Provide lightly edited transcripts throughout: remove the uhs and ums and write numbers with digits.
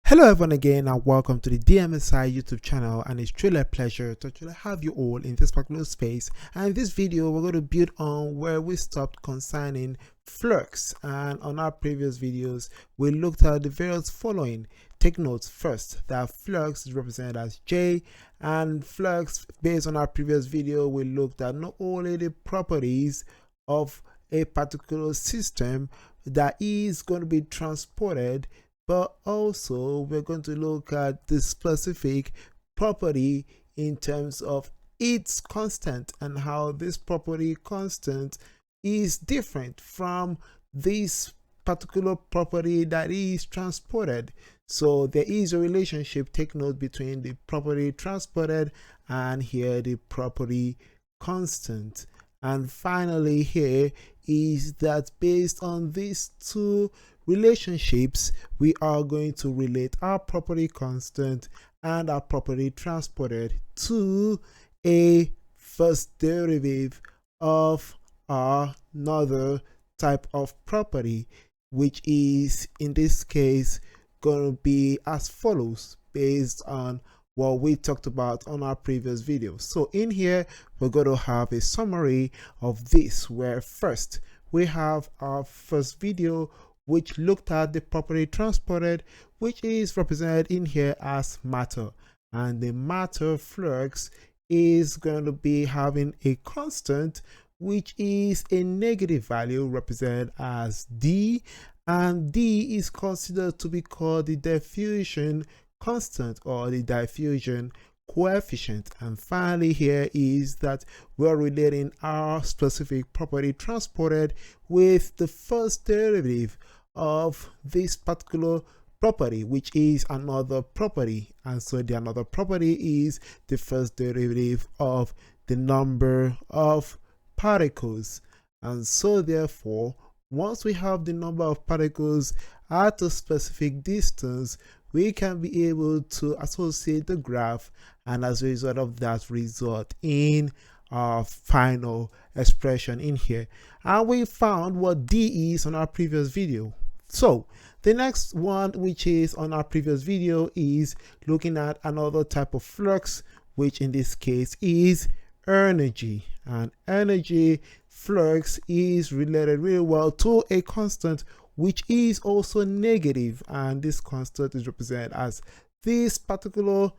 Hello everyone again and welcome to the DMSI YouTube channel, and it's truly a pleasure to actually have you all in this particular space. And in this video we're going to build on where we stopped concerning Flux, and on our previous videos we looked at the various following. Take notes first that Flux is represented as J, and Flux, based on our previous video, we looked at not only the properties of a particular system that is going to be transported, but also we're going to look at the specific property in terms of its constant and how this property constant is different from this particular property that is transported. So there is a relationship, take note, between the property transported and here the property constant. And finally here is that based on these two relationships, we are going to relate our property constant and our property transported to a first derivative of another type of property, which is in this case going to be as follows based on what we talked about on our previous video. So in here we're going to have a summary of this, where first we have our first video which looked at the property transported, which is represented in here as matter, and the matter flux is going to be having a constant which is a negative value represented as d, and d is considered to be called the diffusion constant or the diffusion coefficient. And finally here is that we're relating our specific property transported with the first derivative of this particular property, which is another property, and so the another property is the first derivative of the number of particles. And so therefore, once we have the number of particles at a specific distance, we can be able to associate the graph, and as a result of that, result in our final expression in here. And we found what d is on our previous video. So the next one, which is on our previous video, is looking at another type of flux, which in this case is energy. And energy flux is related really well to a constant which is also negative, and this constant is represented as this particular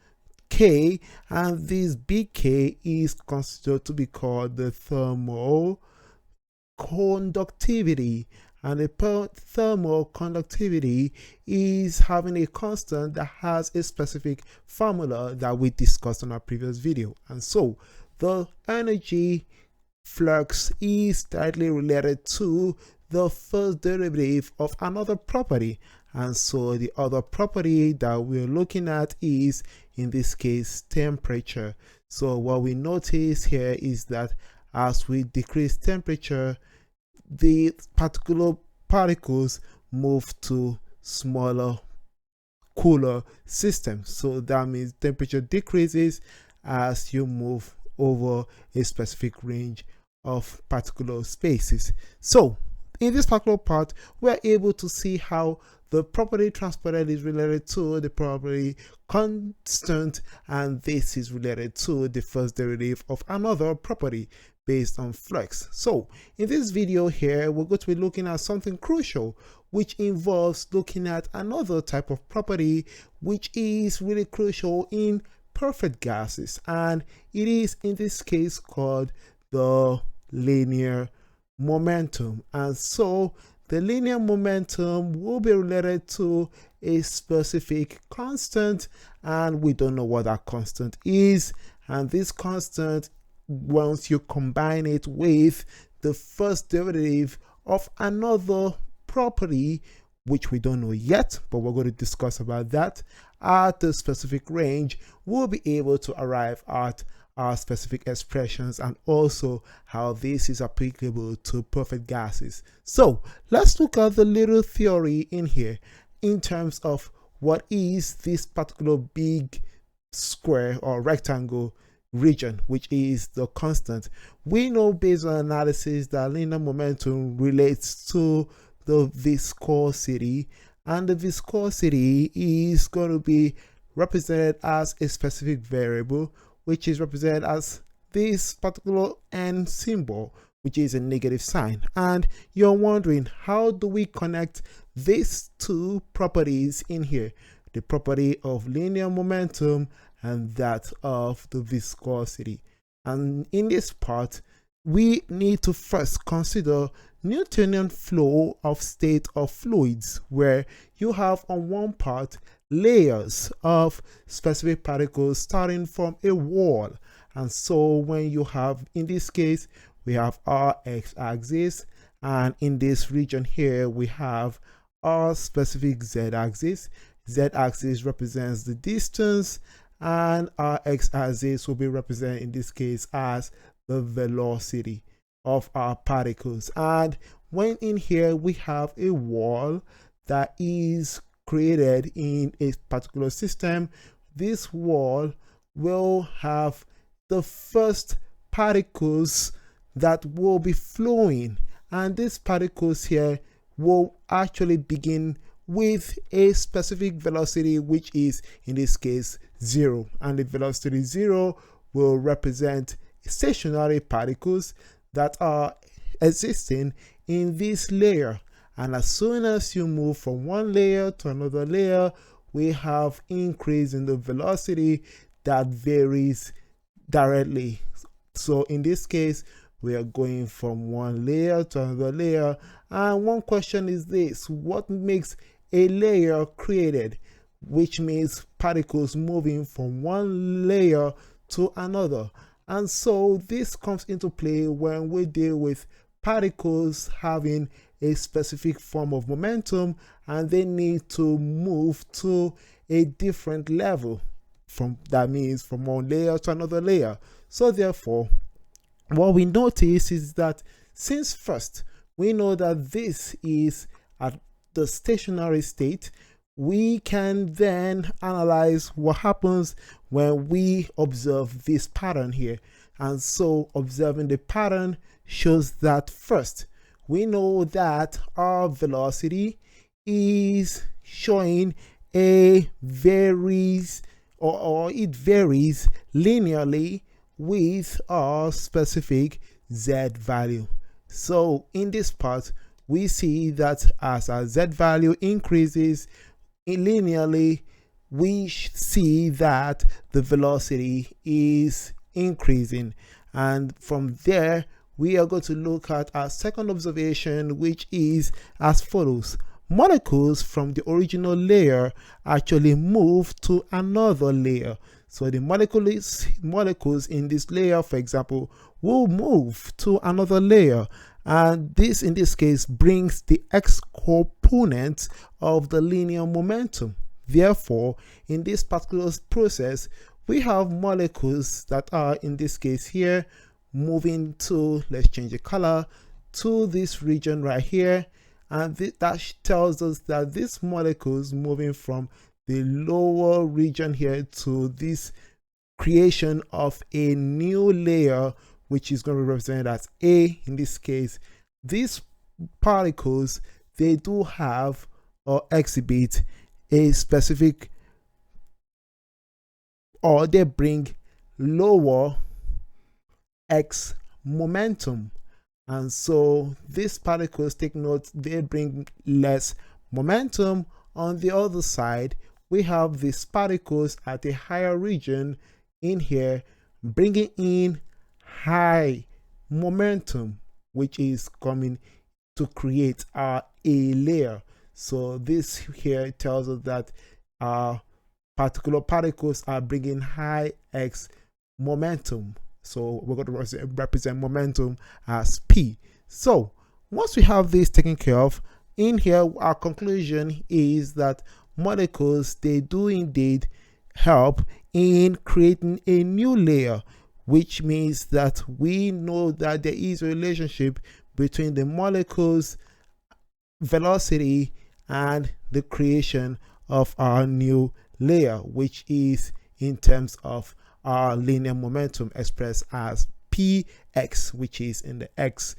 K, and this big K is considered to be called the thermal conductivity. And the thermal conductivity is having a constant that has a specific formula that we discussed on our previous video. And so the energy flux is directly related to the first derivative of another property. And so the other property that we're looking at is, in this case, temperature. So what we notice here is that as we decrease temperature, the particular particles move to smaller, cooler systems. So that means temperature decreases as you move over a specific range of particular spaces. So in this particular part, we're able to see how the property transported is related to the property constant, and this is related to the first derivative of another property based on flux. So in this video here, we're going to be looking at something crucial, which involves looking at another type of property which is really crucial in perfect gases, and it is in this case called the linear momentum. And so the linear momentum will be related to a specific constant, and we don't know what that constant is. And this constant, once you combine it with the first derivative of another property, which we don't know yet, but we're going to discuss about that at the specific range, we'll be able to arrive at our specific expressions, and also how this is applicable to perfect gases. So let's look at the little theory in here in terms of what is this particular big square or rectangle region, which is the constant. We know based on analysis that linear momentum relates to the viscosity, and the viscosity is going to be represented as a specific variable, which is represented as this particular n symbol, which is a negative sign. And you're wondering, how do we connect these two properties in here, the property of linear momentum and that of the viscosity? And in this part, we need to first consider Newtonian flow of state of fluids, where you have on one part layers of specific particles starting from a wall. And so when you have, in this case, we have our x-axis, and in this region here we have our specific z-axis. Z-axis represents the distance, and our x-axis will be represented in this case as the velocity of our particles. And when in here we have a wall that is created in a particular system, this wall will have the first particles that will be flowing, and these particles here will actually begin with a specific velocity, which is in this case 0, and the velocity 0 will represent stationary particles that are existing in this layer. And as soon as you move from one layer to another layer, we have increase in the velocity that varies directly. So in this case, we are going from one layer to another layer. And one question is this: what makes a layer created? Which means particles moving from one layer to another. And so this comes into play when we deal with particles having a specific form of momentum, and they need to move to a different level. That means from one layer to another layer. So therefore, what we notice is that since first we know that this is at the stationary state, we can then analyze what happens when we observe this pattern here. And so observing the pattern shows that first, we know that our velocity is showing a varies or it varies linearly with our specific z value. So in this part, we see that as our z value increases linearly, we see that the velocity is increasing. And from there, we are going to look at our second observation, which is as follows. Molecules from the original layer actually move to another layer. So the molecules in this layer, for example, will move to another layer. And this, in this case, brings the x component of the linear momentum. Therefore, in this particular process, we have molecules that are, in this case here, moving to, let's change the color, to this region right here. And that tells us that these molecules moving from the lower region here to this creation of a new layer, which is going to be represented as A in this case. These particles, they do have or exhibit a specific, or they bring lower x momentum. And so these particles, take note, they bring less momentum. On the other side, we have these particles at a higher region in here, bringing in high momentum, which is coming to create our A layer. So this here tells us that our particular particles are bringing high x momentum. So we're going to represent momentum as P. So once we have this taken care of, in here our conclusion is that molecules, they do indeed help in creating a new layer, which means that we know that there is a relationship between the molecules' velocity and the creation of our new layer, which is in terms of our linear momentum expressed as px, which is in the x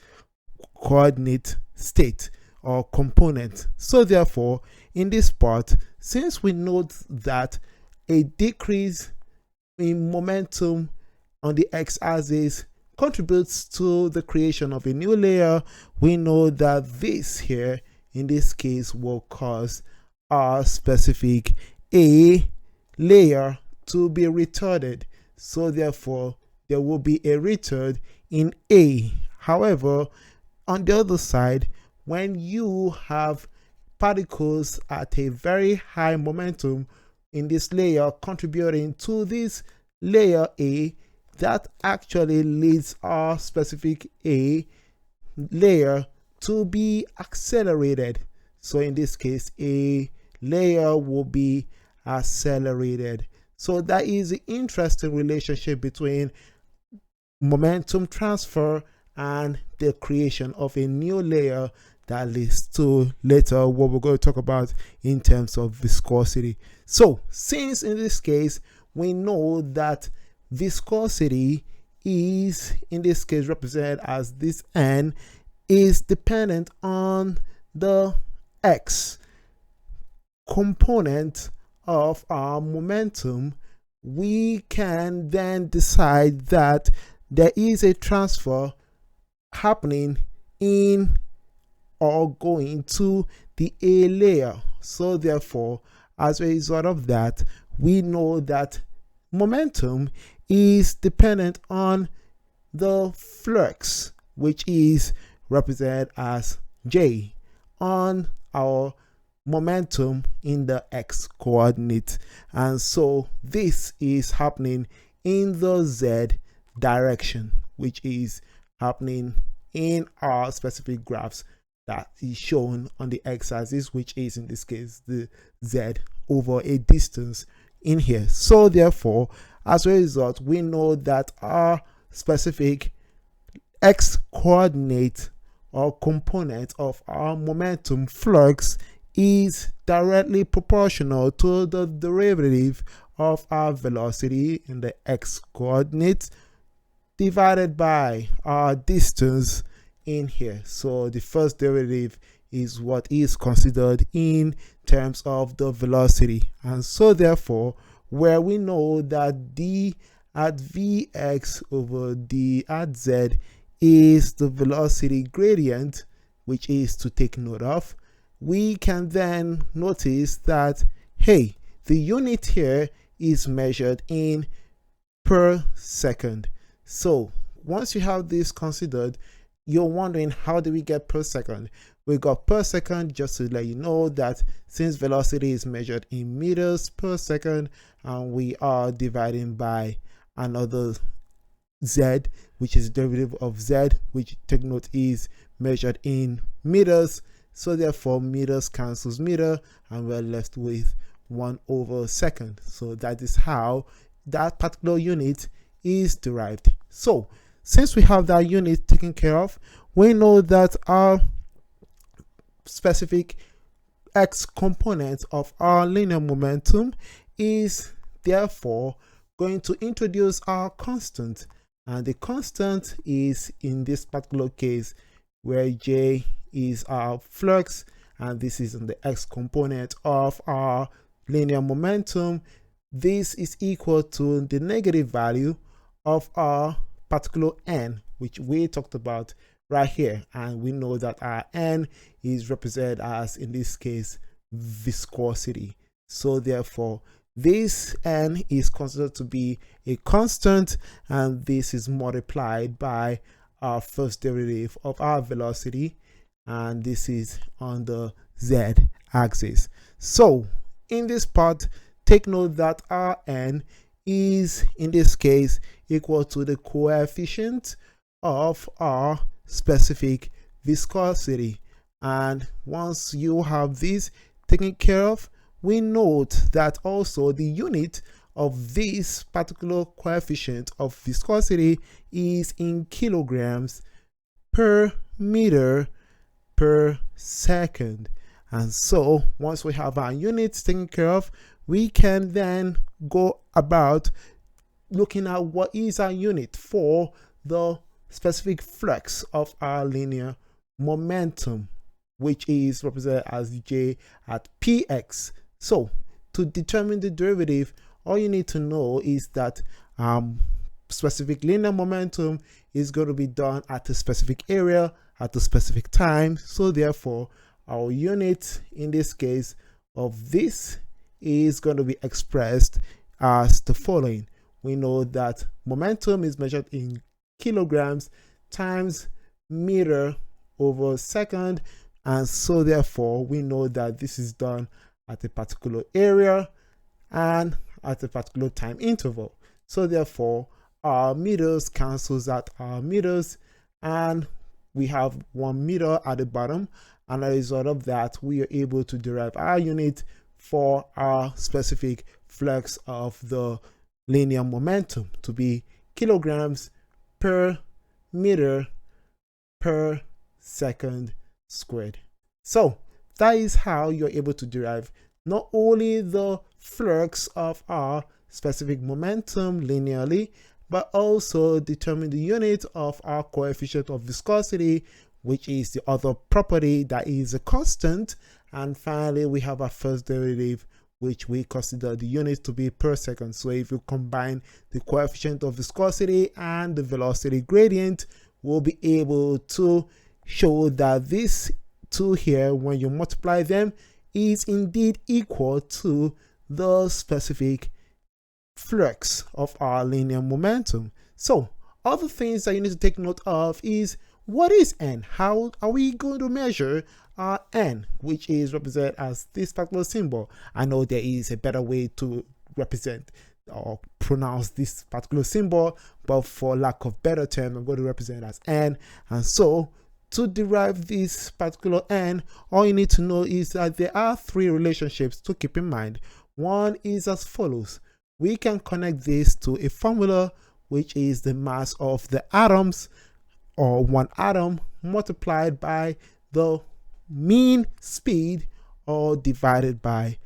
coordinate state. or component. So therefore, in this part, since we note that a decrease in momentum on the x-axis contributes to the creation of a new layer, we know that this here in this case will cause our specific A layer to be retarded. So therefore there will be a retard in A. However, on the other side, when you have particles at a very high momentum in this layer contributing to this layer A, that actually leads our specific A layer to be accelerated. So in this case, a layer will be accelerated. So that is the interesting relationship between momentum transfer and the creation of a new layer that leads to later what we're going to talk about in terms of viscosity. So since in this case we know that viscosity is in this case represented as this n is dependent on the x component of our momentum, we can then decide that there is a transfer happening in or going to the A layer. So therefore, as a result of that, we know that momentum is dependent on the flux, which is represented as J, on our momentum in the x coordinate. And so this is happening in the z direction, which is happening in our specific graphs that is shown on the x-axis, which is in this case the z over a distance in here. So therefore, as a result, we know that our specific x coordinate or component of our momentum flux is directly proportional to the derivative of our velocity in the x coordinate divided by our distance in here. So the first derivative is what is considered in terms of the velocity, and so therefore where we know that d at vx over d at z is the velocity gradient, which is to take note of, we can then notice that, hey, the unit here is measured in per second. So once you have this considered, you're wondering, how do we get per second? We got per second just to let you know that since velocity is measured in meters per second and we are dividing by another z, which is derivative of z, which take note is measured in meters, so therefore meters cancels meter and we're left with 1 over second. So that is how that particular unit is derived. So since we have that unit taken care of, we know that our specific x component of our linear momentum is therefore going to introduce our constant, and the constant is in this particular case where J is our flux and this is in the x component of our linear momentum. This is equal to the negative value of our particular n, which we talked about right here, and we know that our n is represented as, in this case, viscosity. So therefore this n is considered to be a constant, and this is multiplied by our first derivative of our velocity, and this is on the z axis. So in this part, take note that our n is in this case equal to the coefficient of our specific viscosity, and once you have this taken care of, we note that also the unit of this particular coefficient of viscosity is in kilograms per meter per second. And so once we have our units taken care of, we can then go about looking at what is our unit for the specific flux of our linear momentum. which is represented as j at px. So to determine the derivative, all you need to know is that specific linear momentum is going to be done at a specific area at a specific time. So therefore, our unit in this case of this is going to be expressed as the following. We know that momentum is measured in kilograms times meter over second, and so therefore we know that this is done at a particular area and at a particular time interval. So therefore our meters cancels out our meters, and we have 1 meter at the bottom, and as a result of that we are able to derive our unit for our specific flux of the linear momentum to be kilograms per meter per second squared. So that is how you're able to derive not only the flux of our specific momentum linearly, but also determine the unit of our coefficient of viscosity, which is the other property that is a constant. And finally, we have our first derivative, which we consider the unit to be per second. So if you combine the coefficient of viscosity and the velocity gradient, we'll be able to show that these two here, when you multiply them, is indeed equal to the specific flux of our linear momentum. So other things that you need to take note of is, what is n? How are we going to measure our n, which is represented as this particular symbol? I know there is a better way to represent or pronounce this particular symbol, but for lack of better term, I'm going to represent it as n. And so to derive this particular n, all you need to know is that there are 3 relationships to keep in mind. One is as follows. We can connect this to a formula, which is the mass of the atoms, or one atom multiplied by the mean speed, or divided by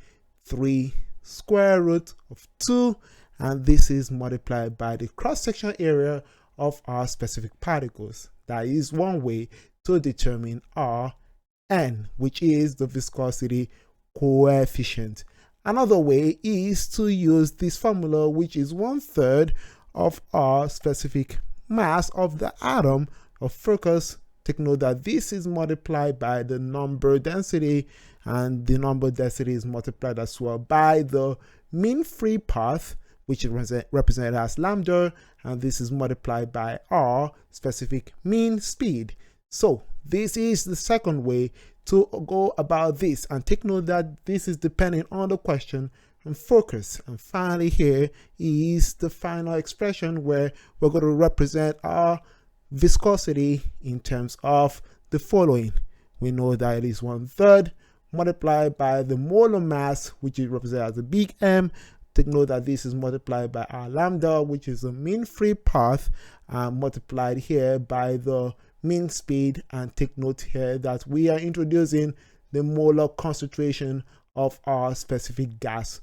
3 square root of 2, and this is multiplied by the cross-section area of our specific particles. That is one way to determine our n, which is the viscosity coefficient. Another way is to use this formula, which is 1/3 of our specific mass of the atom of focus. Take note that this is multiplied by the number density, and the number density is multiplied as well by the mean free path, which is represented as lambda, and this is multiplied by our specific mean speed. So this is the second way to go about this, and take note that this is depending on the question and focus. And finally, here is the final expression where we're going to represent our viscosity in terms of the following. We know that it is 1/3 multiplied by the molar mass, which is represented as a big M. Take note that this is multiplied by our lambda, which is the mean free path, multiplied here by the mean speed. And take note here that we are introducing the molar concentration of our specific gas,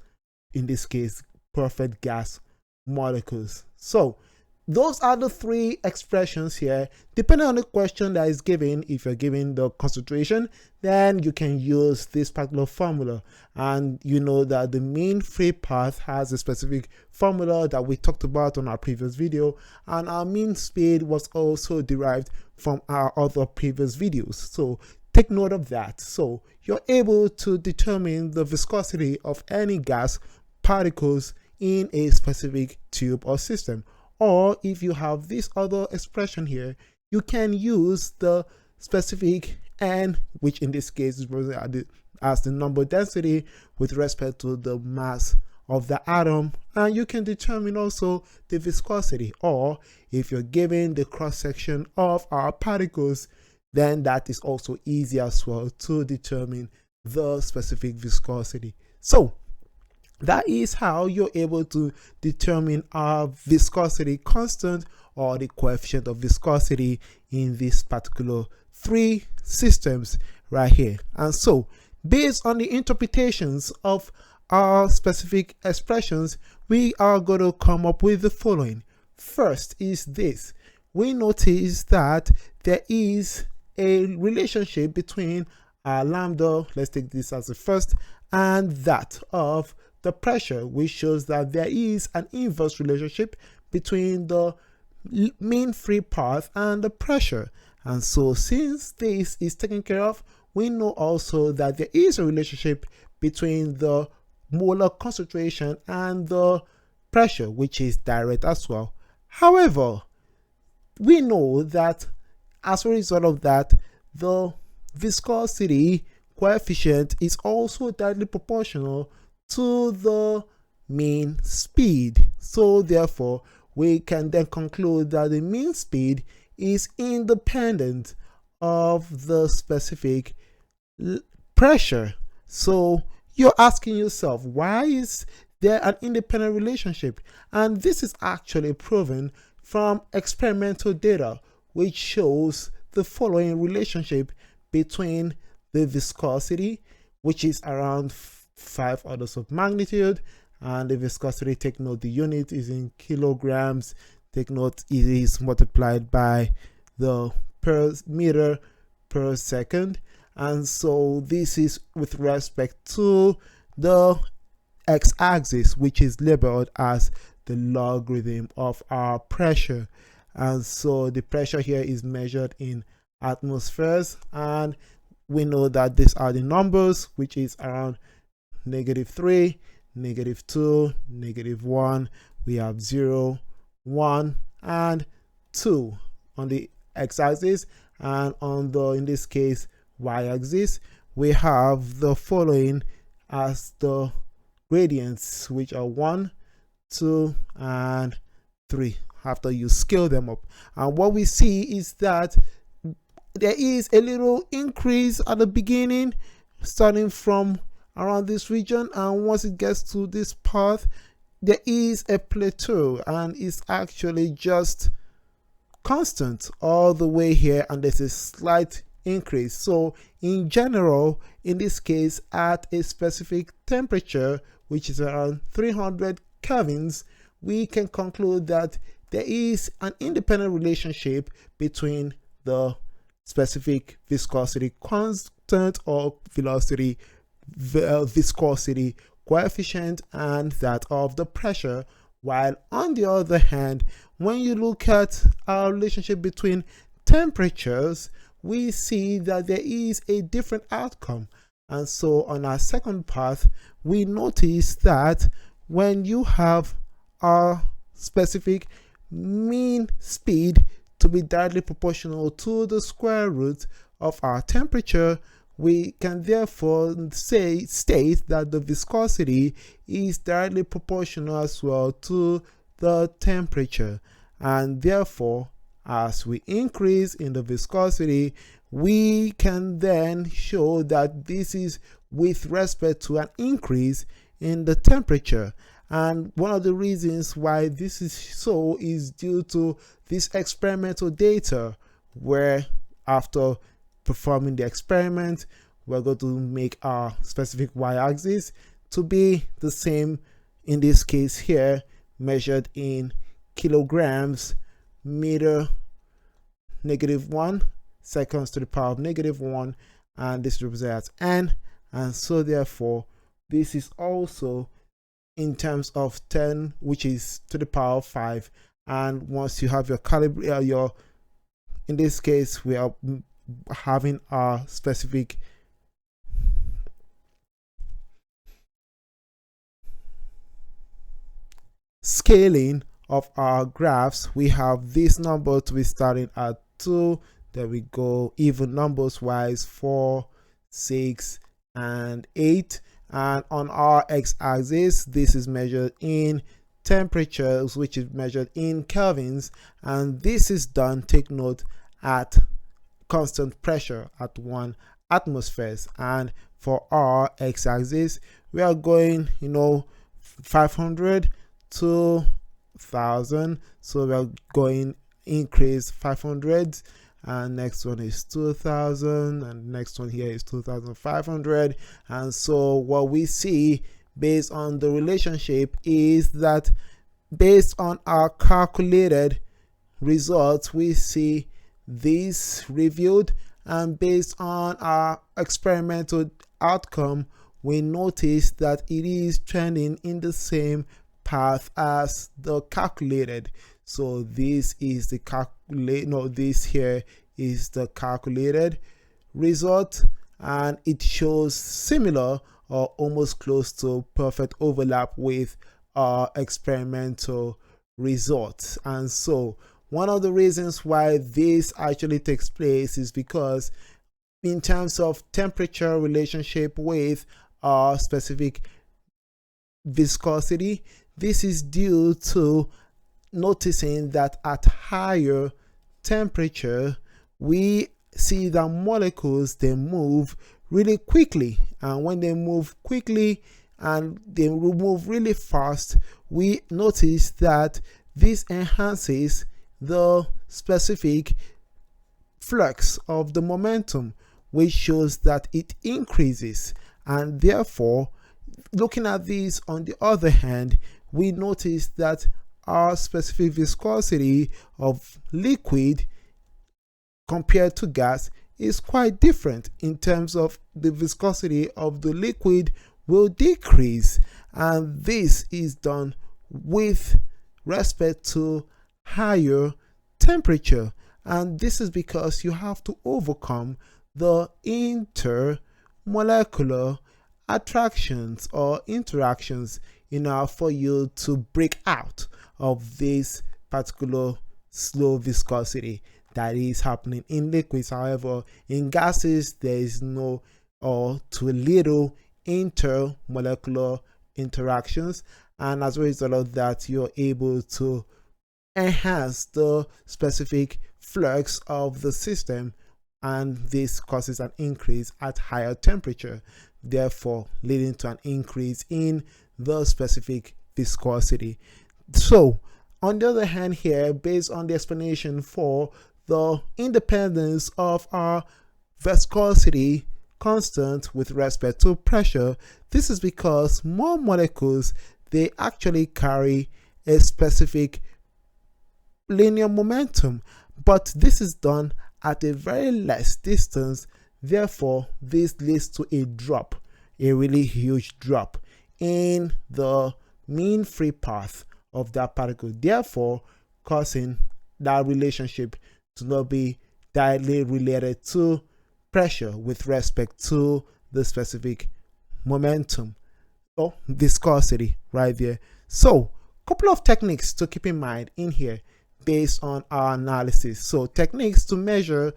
in this case perfect gas molecules. So those are the 3 expressions here. Depending on the question that is given, if you're given the concentration, then you can use this particular formula. And you know that the mean free path has a specific formula that we talked about on our previous video, and our mean speed was also derived from our other previous videos. So take note of that. So you're able to determine the viscosity of any gas particles in a specific tube or system. Or if you have this other expression here, you can use the specific n, which in this case is represented as the number density with respect to the mass of the atom, and you can determine also the viscosity. Or if you're given the cross section of our particles, then that is also easy as well to determine the specific viscosity. So that is how you're able to determine our viscosity constant, or the coefficient of viscosity, in this particular 3 systems right here. And so based on the interpretations of our specific expressions, we are going to come up with the following. First is this. We notice that there is a relationship between lambda, let's take this as the first, and that of the pressure, which shows that there is an inverse relationship between the mean free path and the pressure. And so since this is taken care of, we know also that there is a relationship between the molar concentration and the pressure, which is direct as well. However, we know that as a result of that, the viscosity coefficient is also directly proportional to the mean speed. So therefore, we can then conclude that the mean speed is independent of the specific pressure. So you're asking yourself, why is there an independent relationship? And this is actually proven from experimental data, which shows the following relationship between the viscosity, which is around 5 orders of magnitude, and the viscosity, take note the unit is in kilograms, take note it is multiplied by the per meter per second. And so this is with respect to the x-axis, which is labeled as the logarithm of our pressure. And so the pressure here is measured in atmospheres, and we know that these are the numbers, which is around -3, -2, -1. We have 0, 1, and 2 on the x-axis, and on the, in this case, y-axis, we have the following as the gradients, which are 1, 2, and 3 after you scale them up. And what we see is that there is a little increase at the beginning, starting from around this region, and once it gets to this path, there is a plateau, and it's actually just constant all the way here, and there's a slight increase. So in general, in this case, at a specific temperature, which is around 300 kelvins, we can conclude that there is an independent relationship between the specific viscosity constant or velocity viscosity coefficient and that of the pressure. While on the other hand, when you look at our relationship between temperatures, we see that there is a different outcome. And so on our second path, we notice that when you have our specific mean speed to be directly proportional to the square root of our temperature, we can therefore state that the viscosity is directly proportional as well to the temperature. And therefore, as we increase in the viscosity, we can then show that this is with respect to an increase in the temperature. And one of the reasons why this is so is due to this experimental data, where after performing the experiment, we're going to make our specific y-axis to be the same, in this case here, measured in kilograms meter -1 seconds to the power of -1, and this represents n. And so therefore, this is also in terms of 10, which is to the power of 5. And once you have your caliber, in this case, we are having our specific scaling of our graphs. We have this number to be starting at 2, then we go even numbers wise 4, 6, and 8. And on our x-axis, this is measured in temperatures, which is measured in kelvins, and this is done, take note, at constant pressure at 1 atmospheres. And for our x-axis, we are going 500 to 1000, so we are going increase 500, and next one is 2000, and next one here is 2500. And so what we see based on the relationship is that based on our calculated results, we see this reviewed, and based on our experimental outcome, we notice that it is trending in the same path as the calculated. So this is the this here is the calculated result, and it shows similar or almost close to perfect overlap with our experimental results. And so one of the reasons why this actually takes place is because in terms of temperature relationship with our specific viscosity, this is due to noticing that at higher temperature we see that molecules, they move really quickly, and when they move quickly and they move really fast, we notice that this enhances the specific flux of the momentum, which shows that it increases. And therefore, looking at this on the other hand, we notice that our specific viscosity of liquid compared to gas is quite different. In terms of the viscosity of the liquid will decrease, and this is done with respect to higher temperature. And this is because you have to overcome the intermolecular attractions or interactions in order for you to break out of this particular slow viscosity that is happening in liquids. However, in gases, there is no or too little intermolecular interactions, and as a result of that, you're able to enhance the specific flux of the system, and this causes an increase at higher temperature, therefore leading to an increase in the specific viscosity. So on the other hand here, based on the explanation for the independence of our viscosity constant with respect to pressure, this is because more molecules, they actually carry a specific linear momentum, but this is done at a very less distance. Therefore, this leads to a drop, a really huge drop in the mean free path of that particle, therefore causing that relationship to not be directly related to pressure with respect to the specific momentum or viscosity right there. So couple of techniques to keep in mind in here based on our analysis. So techniques to measure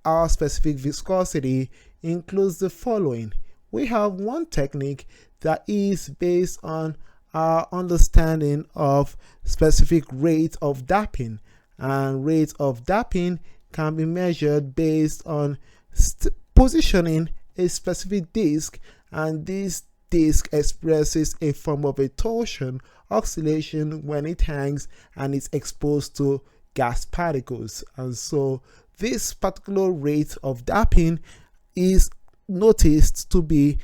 our specific viscosity includes the following. We have one technique that is based on our understanding of specific rate of damping, and rate of damping can be measured based on positioning a specific disk, and this disk expresses a form of a torsion oscillation when it hangs and is exposed to gas particles. And so this particular rate of damping is noticed to be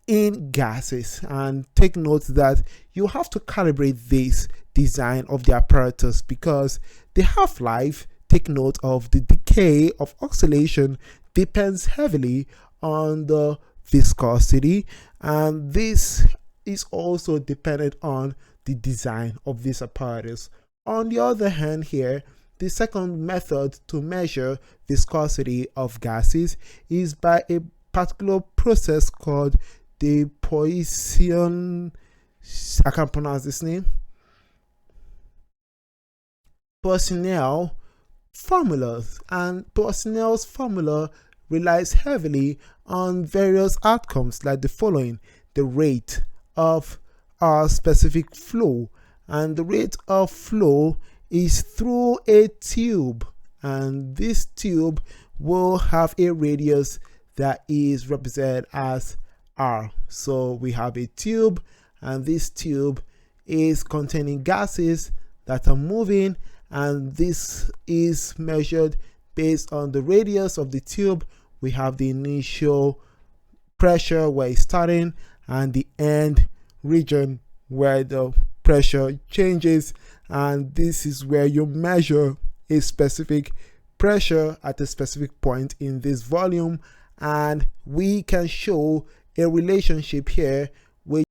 in gases, and take note that you have to calibrate this design of the apparatus because the half-life, take note of the decay of oscillation, depends heavily on the viscosity, and this is also dependent on the design of this apparatus. On the other hand here, the second method to measure viscosity of gases is by a particular process called the Poisson, I can't pronounce this name, Poisson's formulas, and Poisson's formula relies heavily on various outcomes like the following: the rate of our specific flow, and the rate of flow is through a tube, and this tube will have a radius that is represented as R. So we have a tube, and this tube is containing gases that are moving, and this is measured based on the radius of the tube. We have the initial pressure where it's starting and the end region where the pressure changes, and this is where you measure a specific pressure at a specific point in this volume, and we can show a relationship here which